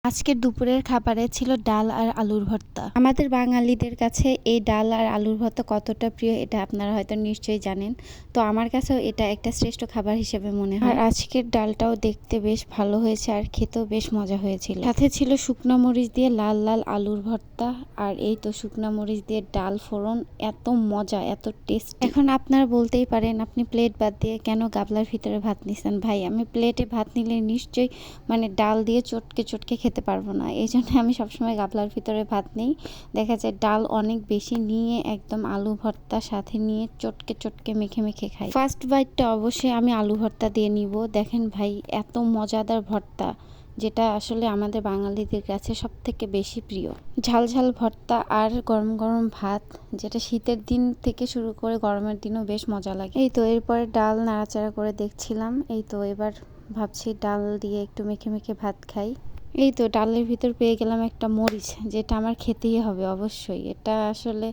আজকের দুপুরের খাবারে ছিল ডাল আর আলুর ভর্তা। আমাদের বাঙালিদের কাছে এই ডাল আর আলুর ভর্তা কতটা প্রিয় এটা আপনারা হয়তো নিশ্চয়ই জানেন। তো আমার কাছেও এটা একটা শ্রেষ্ঠ খাবার হিসেবে মনে হয়। আর আজকের ডালটাও দেখতে বেশ ভালো হয়েছে আর খেতেও বেশ মজা হয়েছিল। সাথে ছিল শুকনো মরিচ দিয়ে লাল লাল আলুর ভর্তা, আর এই তো শুকনো মরিচ দিয়ে ডাল ফোড়ন, এত মজা, এত টেস্ট। এখন আপনারা বলতেই পারেন আপনি প্লেট বাদ দিয়ে কেন গাবলার ভিতরে ভাত নিছেন। ভাই, আমি প্লেটে ভাত নিলে নিশ্চয়ই ডাল দিয়ে চটকে চটকে খেতে পারবো না, এই জন্য আমি সবসময় গাবলার ভিতরে ভাত নেই। দেখা যায় ডাল অনেক বেশি নিয়ে একদম আলু ভর্তার সাথে নিয়ে চটকে চটকে মেখে মেখে খাই। ফার্স্ট বাইটটা অবশ্যই আমি আলু ভর্তা দিয়ে নিব। দেখেন ভাই, এত মজাদার ভর্তা, যেটা আসলে আমাদের বাঙালিদের কাছে সব থেকে বেশি প্রিয়। ঝাল ঝাল ভর্তা আর গরম গরম ভাত, যেটা শীতের দিন থেকে শুরু করে গরমের দিনও বেশ মজা লাগে। এই তো এরপরে ডাল নাড়াচাড়া করে দেখছিলাম। এই তো এবার ভাবছি ডাল দিয়ে একটু মেখে মেখে ভাত খাই। এই তো ডালের ভিতর পেয়ে গেলাম একটা মরিচ, যেটা আমার খেতেই হবে অবশ্যই। এটা আসলে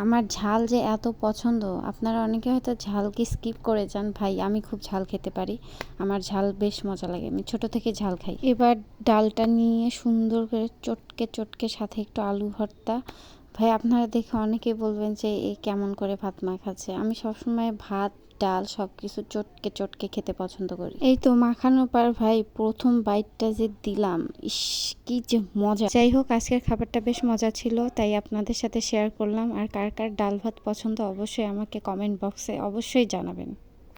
আমার ঝাল যে এত পছন্দ, আপনারা অনেকে হয়তো ঝালকে স্কিপ করে যান, ভাই আমি খুব ঝাল খেতে পারি, আমার ঝাল বেশ মজা লাগে, আমি ছোট থেকে ঝাল খাই। এবার ডালটা নিয়ে সুন্দর করে চটকে চটকে সাথে একটু আলু ভর্তা। ভাই, আপনারা দেখে অনেকে বলবেন যে এ কেমন করে ভাত মাখাচ্ছে। আমি সবসময় ভাত ডাল সব কিছু চটকে চটকে খেতে পছন্দ করি। এই তো মাখানোর পর ভাই প্রথম বাইটটা যে দিলাম, ইস কি যে মজা। যাই হোক, আজকের খাবারটা বেশ মজা ছিল, তাই আপনাদের সাথে শেয়ার করলাম। আর কার কার ডাল ভাত পছন্দ অবশ্যই আমাকে কমেন্ট বক্সে অবশ্যই জানাবেন।